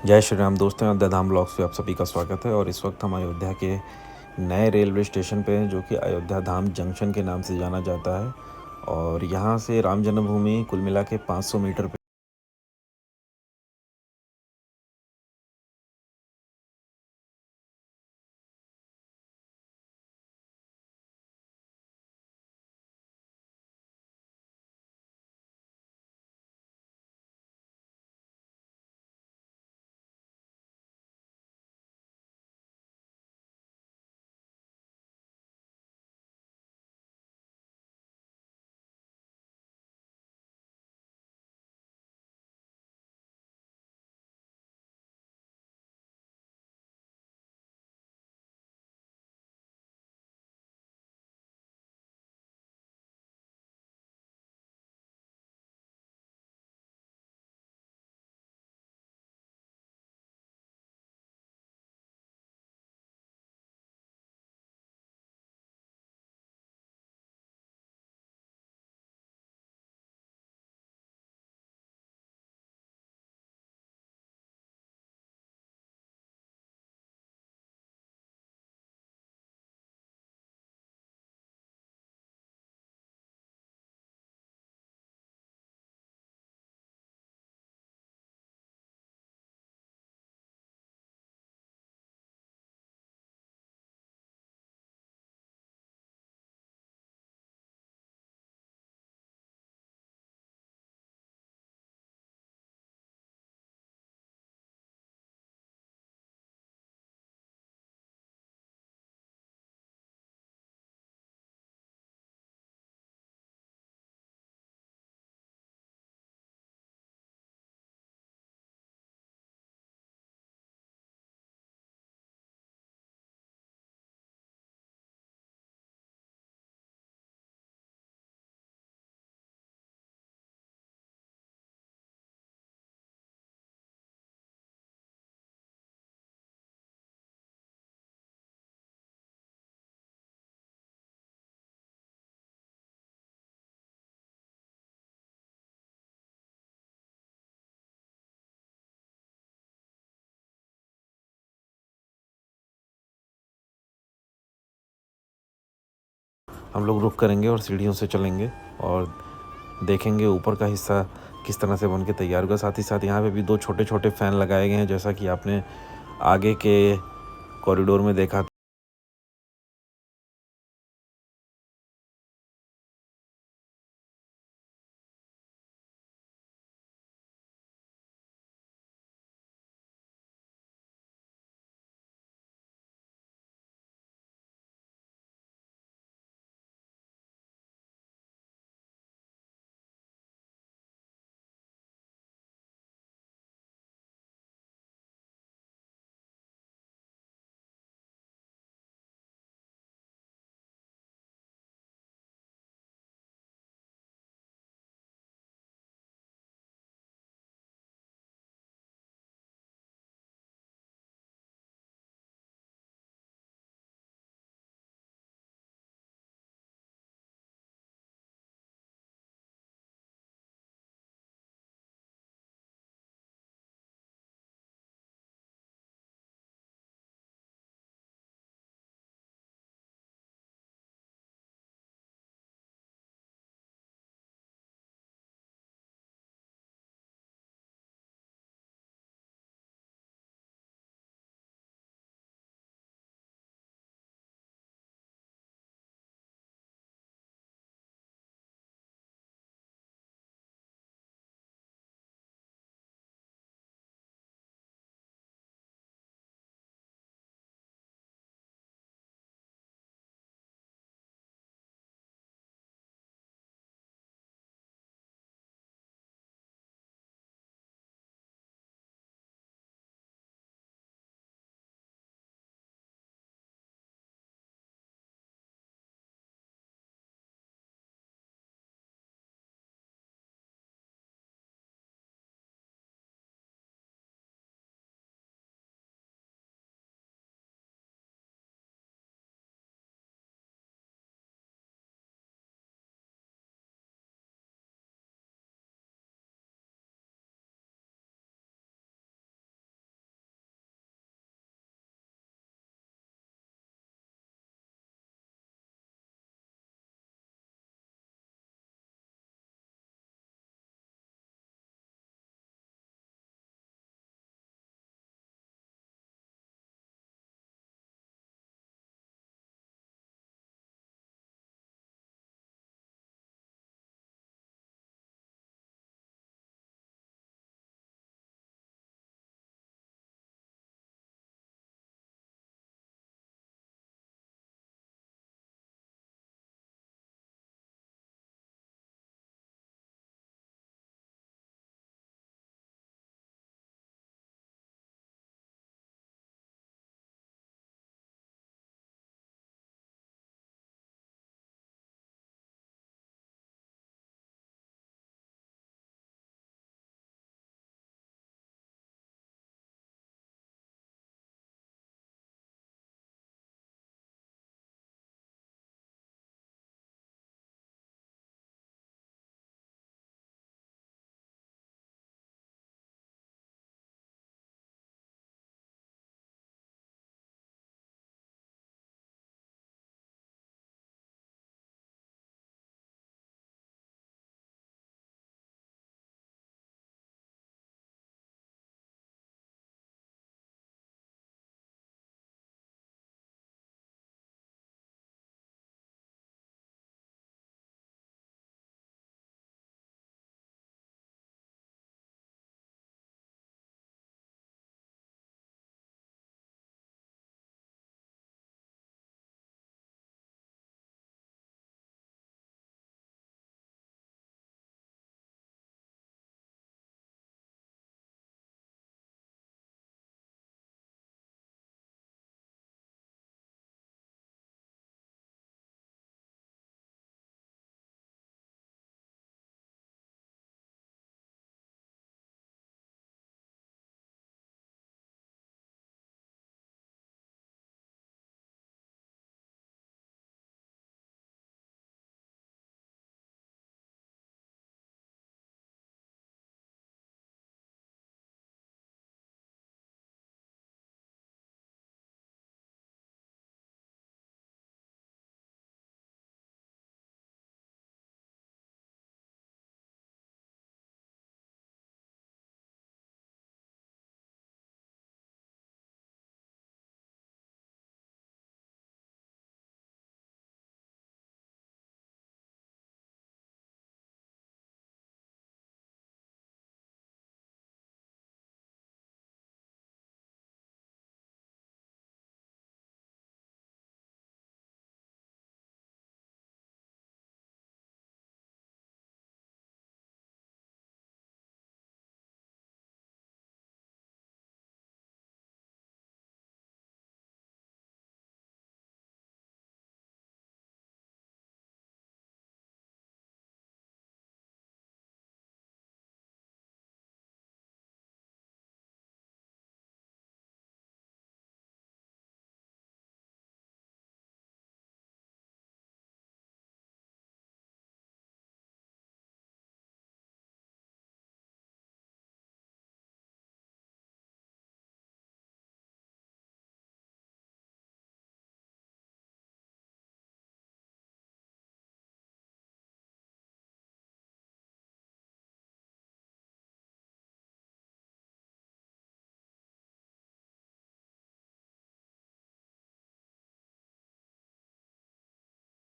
जय श्री राम दोस्तों, अयोध्या धाम ब्लॉग्स पे आप सभी का स्वागत है। और इस वक्त हम अयोध्या के नए रेलवे स्टेशन पे हैं, जो कि अयोध्या धाम जंक्शन के नाम से जाना जाता है। और यहाँ से राम जन्मभूमि कुल मिला के 500 मीटर पे हम लोग रुक करेंगे और सीढ़ियों से चलेंगे और देखेंगे ऊपर का हिस्सा किस तरह से बन के तैयार होगा। साथ ही साथ यहाँ पे भी दो छोटे छोटे फ़ैन लगाए गए हैं, जैसा कि आपने आगे के कॉरिडोर में देखा।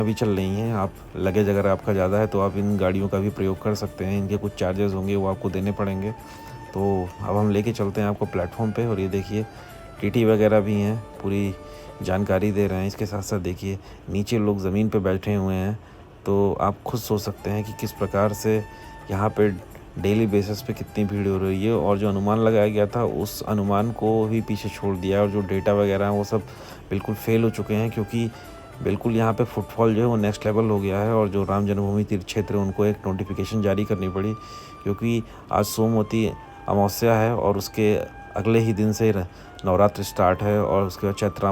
अभी चल रही हैं। आप लगेज अगर आपका ज़्यादा है तो आप इन गाड़ियों का भी प्रयोग कर सकते हैं। इनके कुछ चार्जेस होंगे, वो आपको देने पड़ेंगे। तो अब हम लेके चलते हैं आपको प्लेटफॉर्म पे। और ये देखिए टीटी वगैरह भी हैं, पूरी जानकारी दे रहे हैं। इसके साथ साथ देखिए नीचे लोग ज़मीन पे बैठे हुए हैं। तो आप खुद सोच सकते हैं कि किस प्रकार से यहाँ पे डेली बेसिस पे कितनी भीड़ हो रही है। और जो अनुमान लगाया गया था उस अनुमान को ही पीछे छोड़ दिया है। और जो डेटा वगैरह हैं वो सब बिल्कुल फेल हो चुके हैं, क्योंकि बिल्कुल यहाँ पे फुटफॉल जो है वो नेक्स्ट लेवल हो गया है। और जो राम जन्मभूमि तीर्थ क्षेत्र है उनको एक नोटिफिकेशन जारी करनी पड़ी, क्योंकि आज सोमवती अमावस्या है और उसके अगले ही दिन से नवरात्र स्टार्ट है। और उसके बाद चैत्र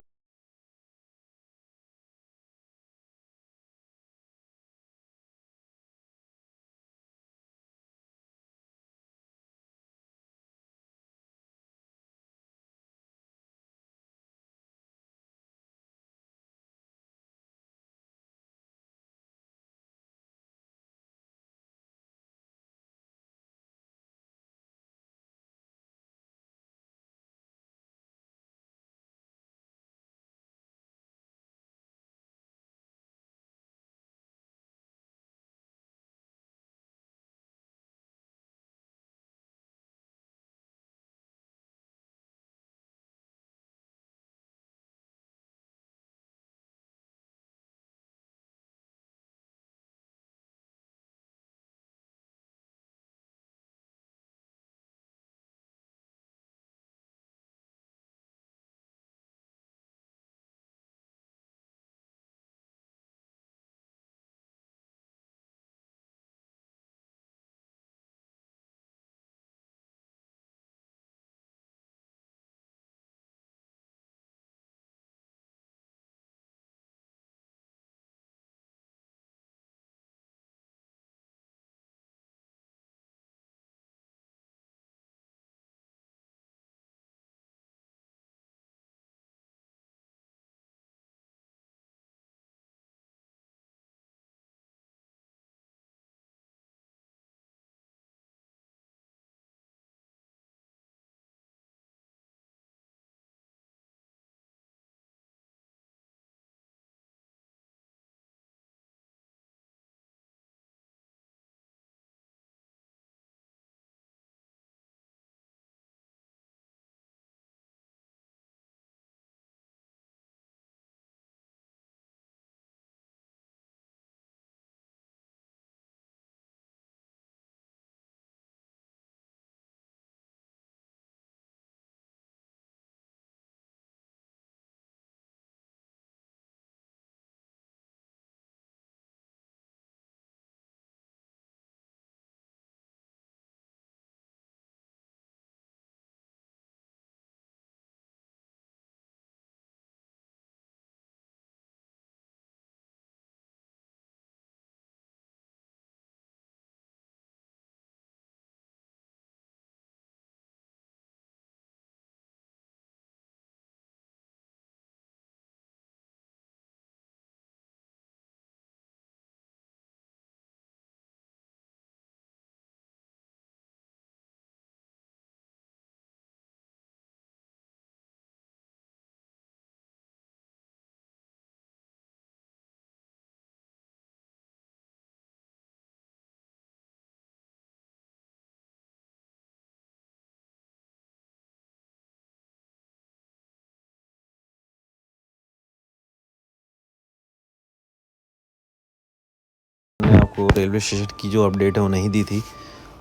मैंने आपको रेलवे स्टेशन की जो अपडेट है वो नहीं दी थी।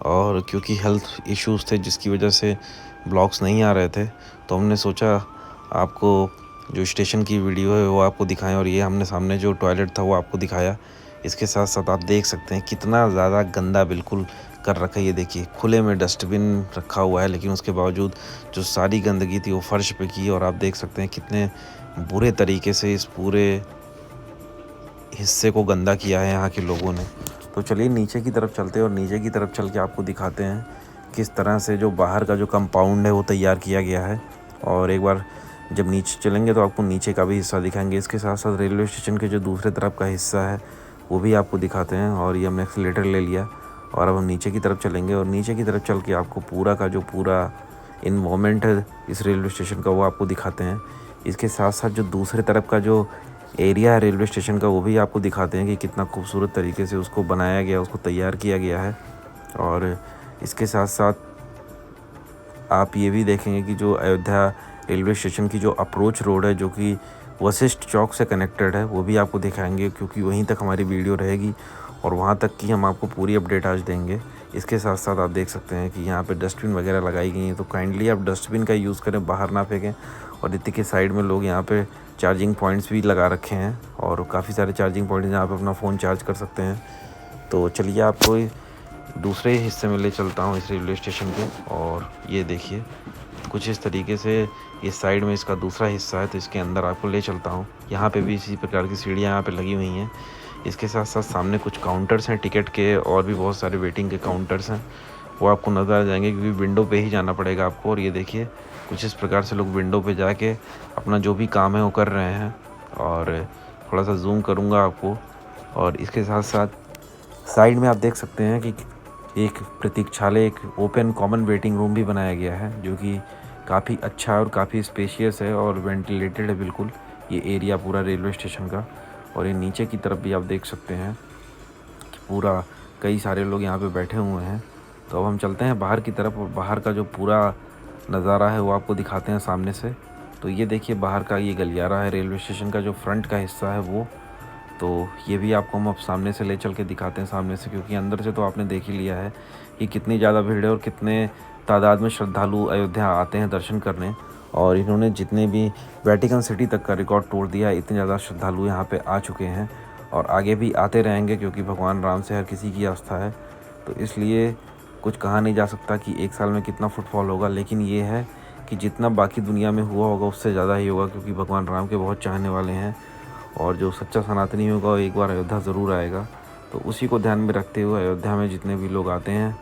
और क्योंकि हेल्थ इश्यूज़ थे जिसकी वजह से ब्लॉग्स नहीं आ रहे थे, तो हमने सोचा आपको जो स्टेशन की वीडियो है वो आपको दिखाएं। और ये हमने सामने जो टॉयलेट था वो आपको दिखाया। इसके साथ साथ आप देख सकते हैं कितना ज़्यादा गंदा बिल्कुल कर रखा है। ये देखिए खुले में डस्टबिन रखा हुआ है, लेकिन उसके बावजूद जो सारी गंदगी थी वो फर्श पे की। और आप देख सकते हैं कितने बुरे तरीके से इस पूरे हिस्से को गंदा किया है यहाँ के लोगों ने। तो चलिए नीचे की तरफ चलते हैं और नीचे की तरफ चल के आपको दिखाते हैं किस तरह से जो बाहर का जो कंपाउंड है वो तैयार किया गया है। और एक बार जब नीचे चलेंगे तो आपको नीचे का भी हिस्सा दिखाएंगे। इसके साथ साथ रेलवे स्टेशन के जो दूसरे तरफ का हिस्सा है वो भी आपको दिखाते हैं। और ये हमने एक्सीलेटर ले लिया और अब हम नीचे की तरफ चलेंगे। और नीचे की तरफ चल के आपको पूरा का जो पूरा इन्वायरमेंट है इस रेलवे स्टेशन का वो आपको दिखाते हैं। इसके साथ साथ जो दूसरे तरफ का जो एरिया है रेलवे स्टेशन का वो भी आपको दिखाते हैं कि कितना खूबसूरत तरीके से उसको बनाया गया, उसको तैयार किया गया है। और इसके साथ साथ आप ये भी देखेंगे कि जो अयोध्या रेलवे स्टेशन की जो अप्रोच रोड है, जो कि वशिष्ठ चौक से कनेक्टेड है, वो भी आपको दिखाएंगे, क्योंकि वहीं तक हमारी वीडियो रहेगी और वहाँ तक की हम आपको पूरी अपडेट आज देंगे। इसके साथ साथ आप देख सकते हैं कि यहाँ पे डस्टबिन वगैरह लगाई गई हैं, तो काइंडली आप डस्टबिन का यूज़ करें, बाहर ना फेंकें। और इतने के साइड में लोग यहाँ पे चार्जिंग पॉइंट्स भी लगा रखे हैं और काफ़ी सारे चार्जिंग पॉइंट्स जहाँ पे अपना फ़ोन चार्ज कर सकते हैं। तो चलिए आपको दूसरे हिस्से में ले चलता हूँ इस रेलवे स्टेशन के। और ये देखिए कुछ इस तरीके से इस साइड में इसका दूसरा हिस्सा है, तो इसके अंदर आपको ले चलता हूँ। यहाँ पे भी इसी प्रकार की सीढ़ियाँ यहाँ पे लगी हुई हैं। इसके साथ साथ सामने कुछ काउंटर्स हैं टिकट के, और भी बहुत सारे वेटिंग के काउंटर्स हैं, वो आपको नज़र आ जाएंगे, क्योंकि विंडो पे ही जाना पड़ेगा आपको। और ये देखिए कुछ इस प्रकार से लोग विंडो पे जाके अपना जो भी काम है वो कर रहे हैं। और थोड़ा सा जूम करूँगा आपको। और इसके साथ साथ साइड में आप देख सकते हैं कि एक प्रतीक्षालय, एक ओपन कॉमन वेटिंग रूम भी बनाया गया है, जो कि काफ़ी अच्छा और काफ़ी स्पेशियस है और वेंटिलेटेड है बिल्कुल ये एरिया पूरा रेलवे स्टेशन का। और ये नीचे की तरफ भी आप देख सकते हैं कि पूरा कई सारे लोग यहाँ पे बैठे हुए हैं। तो अब हम चलते हैं बाहर की तरफ, और बाहर का जो पूरा नज़ारा है वो आपको दिखाते हैं सामने से। तो ये देखिए बाहर का ये गलियारा है रेलवे स्टेशन का, जो फ्रंट का हिस्सा है वो। तो ये भी आपको हम अब सामने से ले चल के दिखाते हैं सामने से, क्योंकि अंदर से तो आपने देख ही लिया है कि कितनी ज़्यादा भीड़ है और कितने तादाद में श्रद्धालु अयोध्या आते हैं दर्शन करने। और इन्होंने जितने भी वेटिकन सिटी तक का रिकॉर्ड तोड़ दिया, इतने ज़्यादा श्रद्धालु यहाँ पे आ चुके हैं और आगे भी आते रहेंगे, क्योंकि भगवान राम से हर किसी की आस्था है। तो इसलिए कुछ कहा नहीं जा सकता कि एक साल में कितना फुटफॉल होगा, लेकिन ये है कि जितना बाकी दुनिया में हुआ होगा उससे ज़्यादा ही होगा, क्योंकि भगवान राम के बहुत चाहने वाले हैं। और जो सच्चा सनातनी होगा वो एक बार अयोध्या ज़रूर आएगा। तो उसी को ध्यान में रखते हुए अयोध्या में जितने भी लोग आते हैं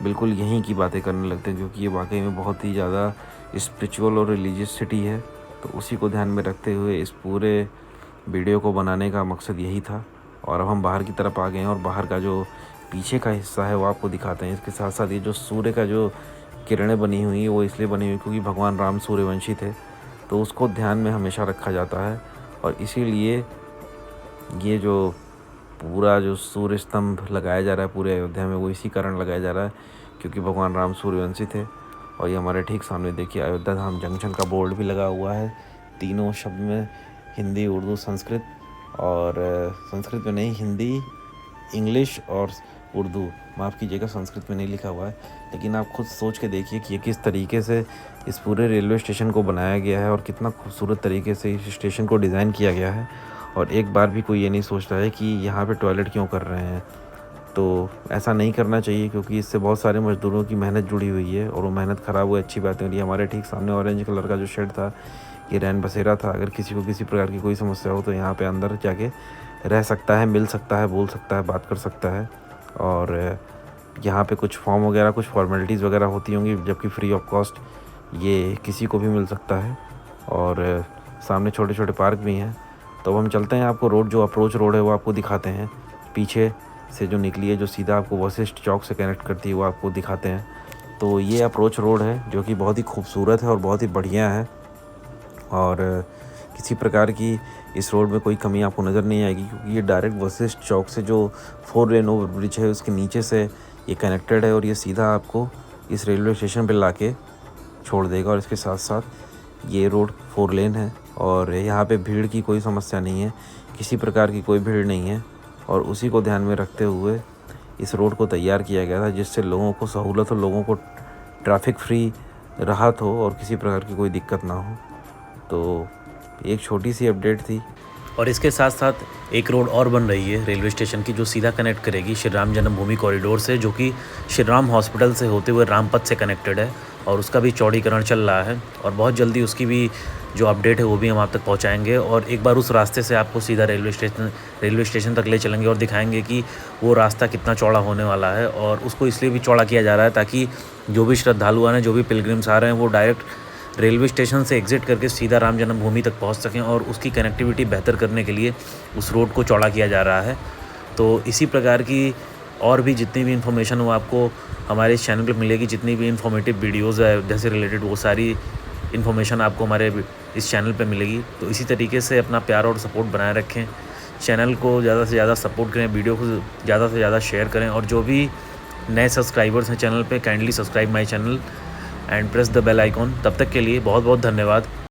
बिल्कुल यहीं की बातें करने लगते हैं, क्योंकि ये वाकई में बहुत ही ज़्यादा स्पिरिचुअल और रिलीजियस सिटी है। तो उसी को ध्यान में रखते हुए इस पूरे वीडियो को बनाने का मकसद यही था। और अब हम बाहर की तरफ आ गए हैं और बाहर का जो पीछे का हिस्सा है वो आपको दिखाते हैं। इसके साथ साथ ये जो सूर्य का जो किरणें बनी हुई हैं वो इसलिए बनी हुई क्योंकि भगवान राम सूर्यवंशी थे, तो उसको ध्यान में हमेशा रखा जाता है। और इसीलिए ये जो पूरा जो सूर्य स्तंभ लगाया जा रहा है पूरे अयोध्या में, वो इसी कारण लगाया जा रहा है क्योंकि भगवान राम सूर्यवंशी थे। और ये हमारे ठीक सामने देखिए अयोध्या धाम जंक्शन का बोर्ड भी लगा हुआ है, तीनों शब्द में, हिंदी, उर्दू, संस्कृत। और संस्कृत में नहीं, हिंदी, इंग्लिश और उर्दू, माफ़ कीजिएगा संस्कृत में नहीं लिखा हुआ है। लेकिन आप खुद सोच के देखिए कि ये किस तरीके से इस पूरे रेलवे स्टेशन को बनाया गया है और कितना खूबसूरत तरीके से इस स्टेशन को डिज़ाइन किया गया है। और एक बार भी कोई ये नहीं सोचता है कि यहाँ पे टॉयलेट क्यों कर रहे हैं। तो ऐसा नहीं करना चाहिए, क्योंकि इससे बहुत सारे मज़दूरों की मेहनत जुड़ी हुई है और वो मेहनत ख़राब हुई, अच्छी बात है। और ये हमारे ठीक सामने ऑरेंज कलर का जो शेड था, ये रैन बसेरा था। अगर किसी को किसी प्रकार की कोई समस्या हो तो यहाँ पे अंदर जाके रह सकता है, मिल सकता है, बोल सकता है, बात कर सकता है। और यहाँ पे कुछ फॉर्म वगैरह, कुछ फॉर्मेलिटीज़ वगैरह होती होंगी, जबकि फ्री ऑफ कॉस्ट ये किसी को भी मिल सकता है। और सामने छोटे छोटे पार्क भी हैं। तो अब हम चलते हैं, आपको रोड, जो अप्रोच रोड है वो आपको दिखाते हैं। पीछे से जो निकली है, जो सीधा आपको वशिष्ठ चौक से कनेक्ट करती है, वो आपको दिखाते हैं। तो ये अप्रोच रोड है जो कि बहुत ही खूबसूरत है और बहुत ही बढ़िया है। और किसी प्रकार की इस रोड में कोई कमी आपको नज़र नहीं आएगी, क्योंकि ये डायरेक्ट वशिष्ठ चौक से जो 4 लेन ओवर ब्रिज है उसके नीचे से ये कनेक्टेड है और ये सीधा आपको इस रेलवे स्टेशन पे लाके छोड़ देगा। और इसके साथ साथ ये रोड 4 लेन है और यहाँ पे भीड़ की कोई समस्या नहीं है, किसी प्रकार की कोई भीड़ नहीं है। और उसी को ध्यान में रखते हुए इस रोड को तैयार किया गया था, जिससे लोगों को सहूलत हो, लोगों को ट्रैफिक फ्री राहत हो और किसी प्रकार की कोई दिक्कत ना हो। तो एक छोटी सी अपडेट थी। और इसके साथ साथ एक रोड और बन रही है रेलवे स्टेशन की, जो सीधा कनेक्ट करेगी श्री राम जन्मभूमि कॉरिडोर से, जो कि श्री राम हॉस्पिटल से होते हुए रामपथ से कनेक्टेड है। और उसका भी चौड़ीकरण चल रहा है और बहुत जल्दी उसकी भी जो अपडेट है वो भी हम आप तक पहुंचाएंगे। और एक बार उस रास्ते से आपको सीधा रेलवे स्टेशन तक ले चलेंगे और दिखाएंगे कि वो रास्ता कितना चौड़ा होने वाला है। और उसको इसलिए भी चौड़ा किया जा रहा है ताकि जो भी श्रद्धालु आ रहे हैं, जो भी पिलग्रिम्स आ रहे हैं, वो डायरेक्ट रेलवे स्टेशन से एग्ज़िट करके सीधा राम जन्मभूमि तक पहुंच सकें। और उसकी कनेक्टिविटी बेहतर करने के लिए उस रोड को चौड़ा किया जा रहा है। तो इसी प्रकार की और भी जितनी भी इन्फॉर्मेशन वो आपको हमारे इस चैनल पे मिलेगी, जितनी भी इन्फॉर्मेटिव वीडियोज़ है अयोध्या से रिलेटेड, वो सारी इन्फॉर्मेशन आपको हमारे इस चैनल पे मिलेगी। तो इसी तरीके से अपना प्यार और सपोर्ट बनाए रखें, चैनल को ज़्यादा से ज़्यादा सपोर्ट करें, वीडियो को ज़्यादा से ज़्यादा शेयर करें, और जो भी नए सब्सक्राइबर्स हैं चैनल पे, kindly subscribe my channel and press the bell icon. तब तक के लिए बहुत बहुत धन्यवाद।